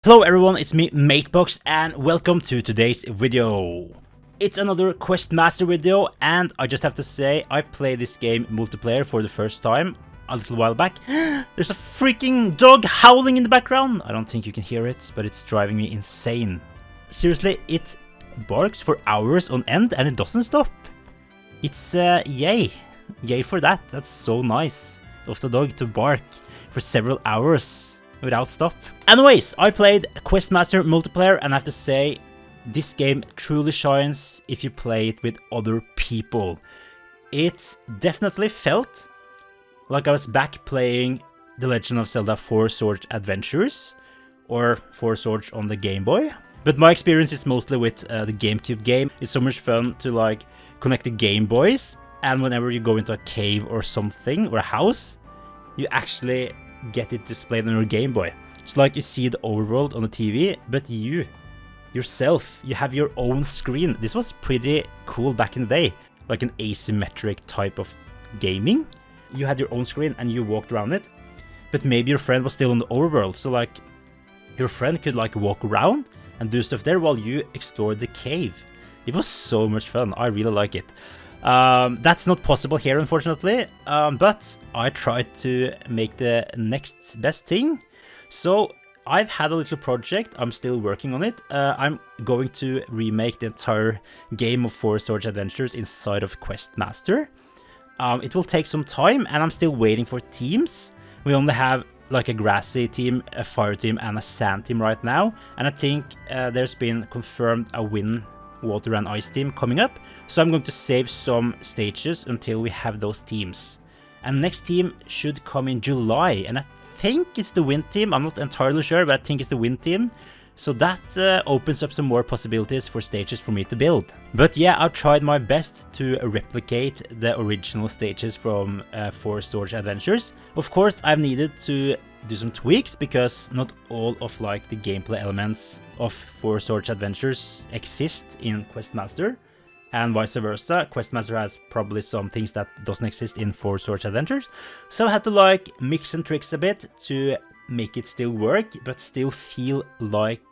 Hello everyone, it's me, Meitbox, and welcome to today's video. It's another Questmaster video, and I just have to say, I played this game multiplayer for the first time a little while back. There's a freaking dog howling in the background. I don't think you can hear it, but it's driving me insane. Seriously, it barks for hours on end, and it doesn't stop. It's, yay. Yay for that. That's so nice of the dog to bark for several hours without stop. Anyways, I played Questmaster multiplayer, and I have to say, this game truly shines if you play it with other people. It definitely felt like I was back playing The Legend of Zelda 4 Swords Adventures, or 4 Swords on the Game Boy. But my experience is mostly with the GameCube game. It's so much fun to like connect the Game Boys, and whenever you go into a cave or something, or a house, you actually get it displayed on your Game Boy. It's like you see the overworld on the TV, but you, yourself, you have your own screen. This was pretty cool back in the day, like an asymmetric type of gaming. You had your own screen and you walked around it, but maybe your friend was still on the overworld, so like your friend could like walk around and do stuff there while you explored the cave. It was so much fun. I really like it. That's not possible here, unfortunately, but I tried to make the next best thing. So I've had a little project, I'm still working on it. I'm going to remake the entire game of 4 Swords Adventures inside of Questmaster. It will take some time, and I'm still waiting for teams. We only have like a grassy team, a fire team, and a sand team right now, and I think there's been confirmed a wind, water and ice team coming up, so I'm going to save some stages until we have those teams. And next team should come in July, and I think it's the wind team. I'm not entirely sure, but I think it's the wind team. So that opens up some more possibilities for stages for me to build. But yeah, I've tried my best to replicate the original stages from 4 Swords Adventures. Of course, I've needed to do some tweaks because not all of like the gameplay elements of 4 Swords Adventures exist in Questmaster, and vice versa. Questmaster has probably some things that doesn't exist in 4 Swords Adventures, so I had to like mix and tricks a bit to make it still work, but still feel like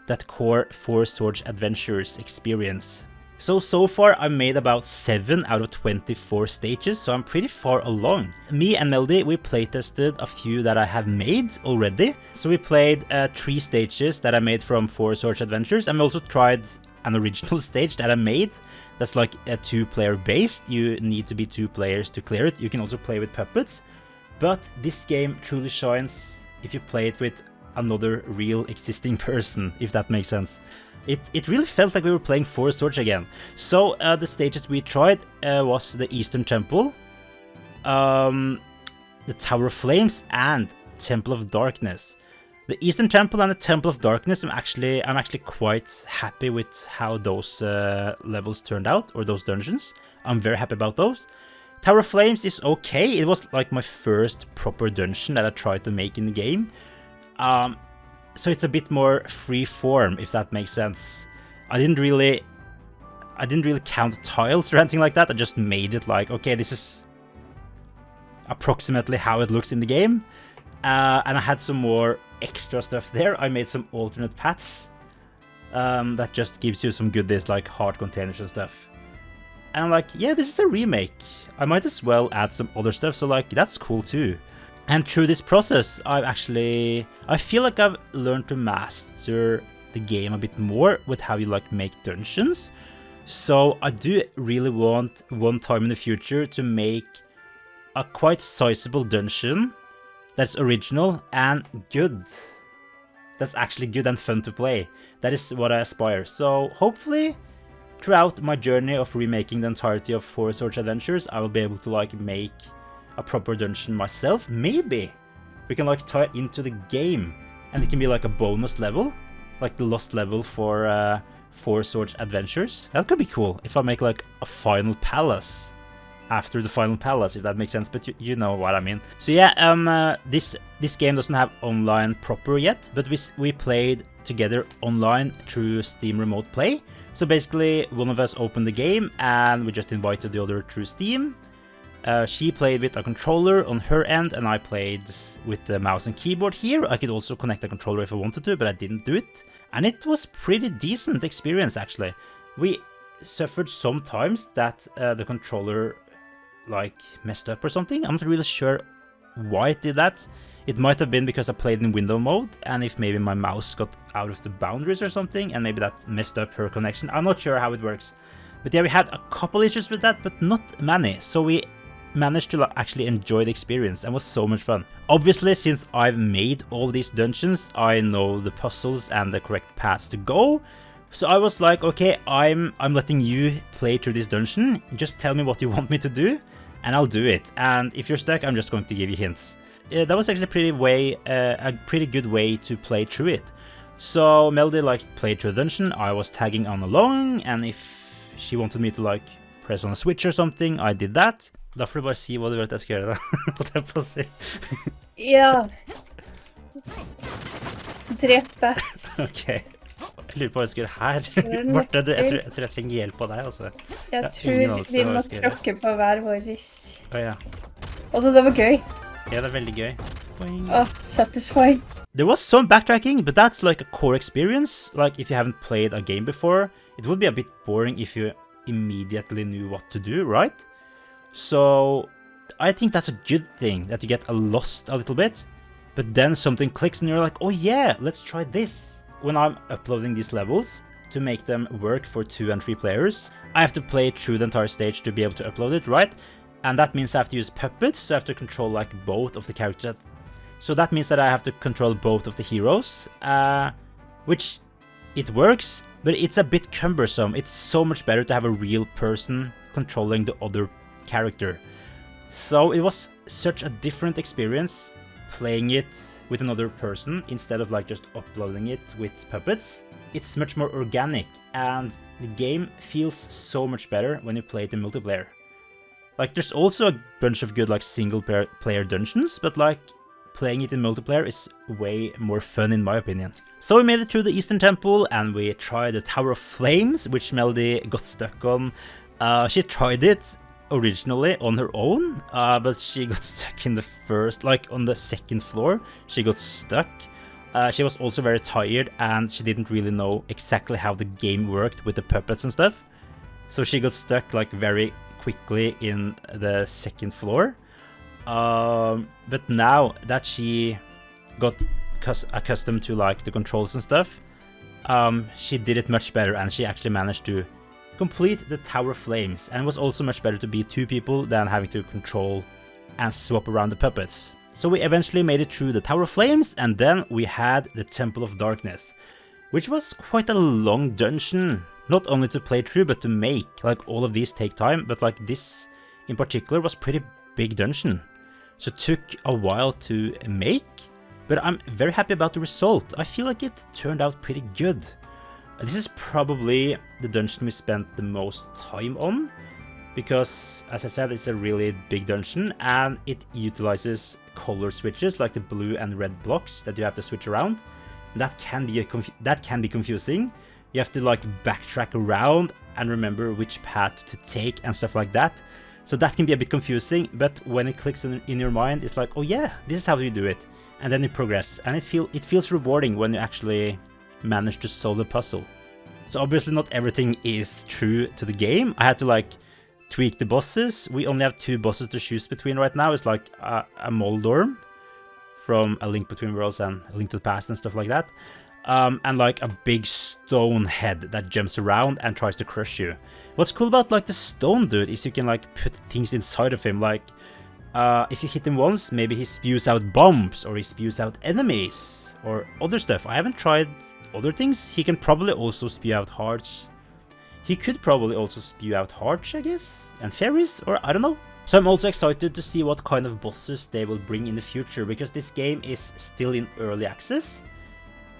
that core 4 Swords Adventures experience. So far I've made about 7 out of 24 stages, so I'm pretty far along. Me and Melody, we playtested a few that I have made already. So we played 3 stages that I made from 4 Swords Adventures, and we also tried an original stage that I made that's like a 2-player based. You need to be 2 players to clear it. You can also play with puppets, but this game truly shines if you play it with another real existing person, if that makes sense. It really felt like we were playing 4 Swords again. So the stages we tried was the Eastern Temple, the Tower of Flames, and Temple of Darkness. The Eastern Temple and the Temple of Darkness, I'm actually quite happy with how those levels turned out, or those dungeons. I'm very happy about those. Tower of Flames is okay. It was like my first proper dungeon that I tried to make in the game. So it's a bit more free form, if that makes sense. I didn't really count tiles or anything like that. I just made it like, okay, this is approximately how it looks in the game. And I had some more extra stuff there. I made some alternate paths that just gives you some goodies like heart containers and stuff. And I'm like, yeah, this is a remake. I might as well add some other stuff, so like, that's cool too. And through this process, I feel like I've learned to master the game a bit more with how you like make dungeons. So I do really want one time in the future to make a quite sizable dungeon that's original and good. That's actually good and fun to play. That is what I aspire. So hopefully, throughout my journey of remaking the entirety of 4 Swords Adventures, I will be able to like make a proper dungeon myself. Maybe we can like tie it into the game, and it can be like a bonus level, like the lost level for 4 Swords Adventures. That could be cool if I make like a final palace after the final palace, if that makes sense, but you know what I mean. So yeah, this game doesn't have online proper yet, but we played together online through Steam Remote Play. So basically, one of us opened the game, and we just invited the other through Steam. She played with a controller on her end, and I played with the mouse and keyboard here. I could also connect the controller if I wanted to, but I didn't do it. And it was pretty decent experience, actually. We suffered sometimes that the controller like messed up or something. I'm not really sure why it did that. It might have been because I played in window mode, and if maybe my mouse got out of the boundaries or something, and maybe that messed up her connection. I'm not sure how it works. But yeah, we had a couple issues with that, but not many. So we managed to actually enjoy the experience and was so much fun. Obviously, since I've made all these dungeons, I know the puzzles and the correct paths to go. So I was like, okay, I'm letting you play through this dungeon. Just tell me what you want me to do, and I'll do it. And if you're stuck, I'm just going to give you hints. That was actually a pretty good way to play through it. So Melody like played through the dungeon. I was tagging on along, and if she wanted me to like press on a switch or something, I did that. Da får du bare si hva du vet jeg skal gjøre, da. Holdt jeg på å si. Ja. Drep bats. Ok. Jeg lurer på hva jeg skal gjøre her. Marte, jeg tror jeg trenger hjelp av deg, altså. Jeg tror vi må tråkke på hver vår riss. Ja. Og det var gøy. Ja, det er veldig gøy. Satisfying. There was some backtracking, but that's like a core experience. Like, if you haven't played a game before, it would be a bit boring if you immediately knew what to do, right? So I think that's a good thing, that you get lost a little bit, but then something clicks and you're like, oh yeah, let's try this. When I'm uploading these levels to make them work for 2 and 3 players, I have to play through the entire stage to be able to upload it, right? And that means I have to use puppets, so I have to control like both of the characters. So that means that I have to control both of the heroes, which it works, but it's a bit cumbersome. It's so much better to have a real person controlling the other character. So it was such a different experience playing it with another person instead of like just uploading it with puppets. It's much more organic, and the game feels so much better when you play it in multiplayer. Like, there's also a bunch of good like single player dungeons, but like playing it in multiplayer is way more fun in my opinion. So we made it through the Eastern Temple, and we tried the Tower of Flames, which Melody got stuck on. She tried it originally on her own, but she got stuck in the on the second floor. She got stuck. She was also very tired, and she didn't really know exactly how the game worked with the puppets and stuff. So she got stuck like very quickly in the second floor. But now that she got accustomed to like the controls and stuff, she did it much better, and she actually managed to complete the Tower of Flames, and it was also much better to be 2 people than having to control and swap around the puppets. So we eventually made it through the Tower of Flames, and then we had the Temple of Darkness, which was quite a long dungeon, not only to play through but to make. Like, all of these take time, but like this in particular was pretty big dungeon, so it took a while to make, but I'm very happy about the result. I feel like it turned out pretty good. This is probably the dungeon we spent the most time on, because, as I said, it's a really big dungeon, and it utilizes color switches, like the blue and red blocks that you have to switch around. And that can be confusing. You have to like backtrack around and remember which path to take and stuff like that. So that can be a bit confusing, but when it clicks in your mind, it's like, oh yeah, this is how you do it. And then you progress, and it feels rewarding when you actually manage to solve the puzzle. So obviously not everything is true to the game. I had to like tweak the bosses. We only have 2 bosses to choose between right now. It's like a Moldorm from A Link Between Worlds and A Link to the Past and stuff like that. And like a big stone head that jumps around and tries to crush you. What's cool about like the stone dude is you can like put things inside of him. Like if you hit him once, maybe he spews out bombs, or he spews out enemies or other stuff. I haven't tried other things. He can probably also spew out hearts. He could probably also spew out hearts, I guess, and fairies, or I don't know. So I'm also excited to see what kind of bosses they will bring in the future, because this game is still in early access,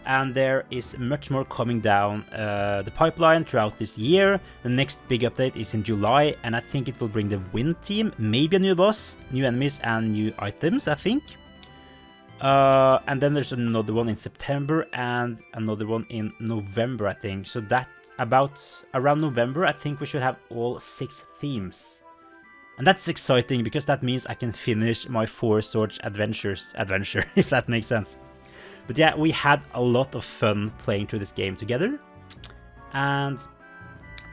and there is much more coming down the pipeline throughout this year. The next big update is in July, and I think it will bring the Wind team, maybe a new boss, new enemies, and new items, I think. And then there's another one in September and another one in November, I think. So that around November, I think we should have all 6 themes. And that's exciting because that means I can finish my 4 Swords adventure, if that makes sense. But yeah, we had a lot of fun playing through this game together. And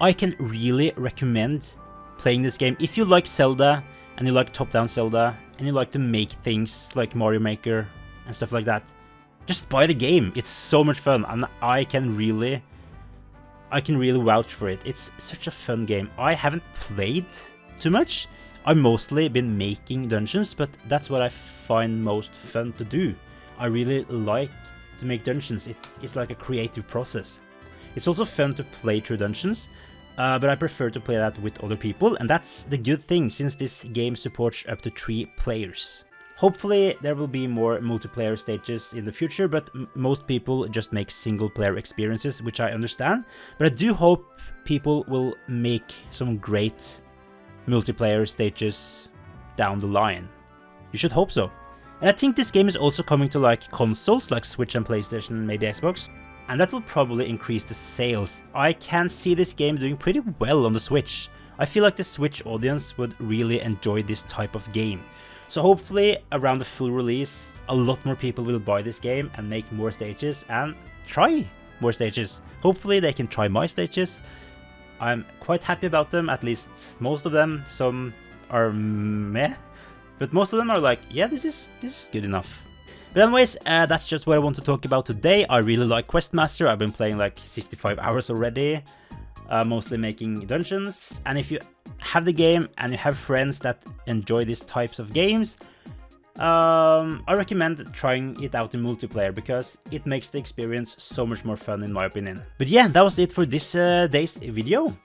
I can really recommend playing this game if you like Zelda and you like top-down Zelda and you like to make things like Mario Maker and stuff like that. Just buy the game. It's so much fun, and I can really vouch for it. It's such a fun game. I haven't played too much. I've mostly been making dungeons, but that's what I find most fun to do. I really like to make dungeons. It's like a creative process. It's also fun to play through dungeons, but I prefer to play that with other people, and that's the good thing since this game supports up to 3 players. Hopefully there will be more multiplayer stages in the future, but most people just make single player experiences, which I understand. But I do hope people will make some great multiplayer stages down the line. You should hope so. And I think this game is also coming to like consoles like Switch and PlayStation, maybe Xbox. And that will probably increase the sales. I can see this game doing pretty well on the Switch. I feel like the Switch audience would really enjoy this type of game. So hopefully around the full release, a lot more people will buy this game and make more stages and try more stages. Hopefully they can try my stages. I'm quite happy about them, at least most of them. Some are meh, but most of them are like, yeah, this is good enough. But anyways, that's just what I want to talk about today. I really like Questmaster. I've been playing like 65 hours already, mostly making dungeons. And if you have the game and you have friends that enjoy these types of games, I recommend trying it out in multiplayer because it makes the experience so much more fun in my opinion. But yeah, that was it for this day's video.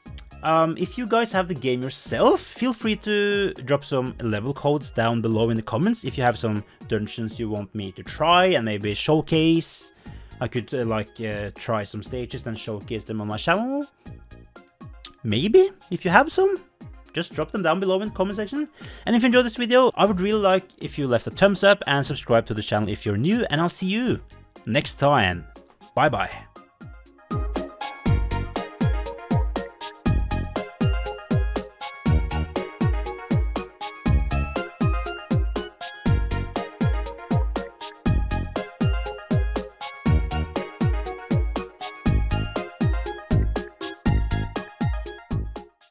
If you guys have the game yourself, feel free to drop some level codes down below in the comments if you have some dungeons you want me to try and maybe showcase. I could try some stages and showcase them on my channel. Maybe, if you have some, just drop them down below in the comment section. And if you enjoyed this video, I would really like if you left a thumbs up and subscribe to the channel if you're new, and I'll see you next time. Bye bye.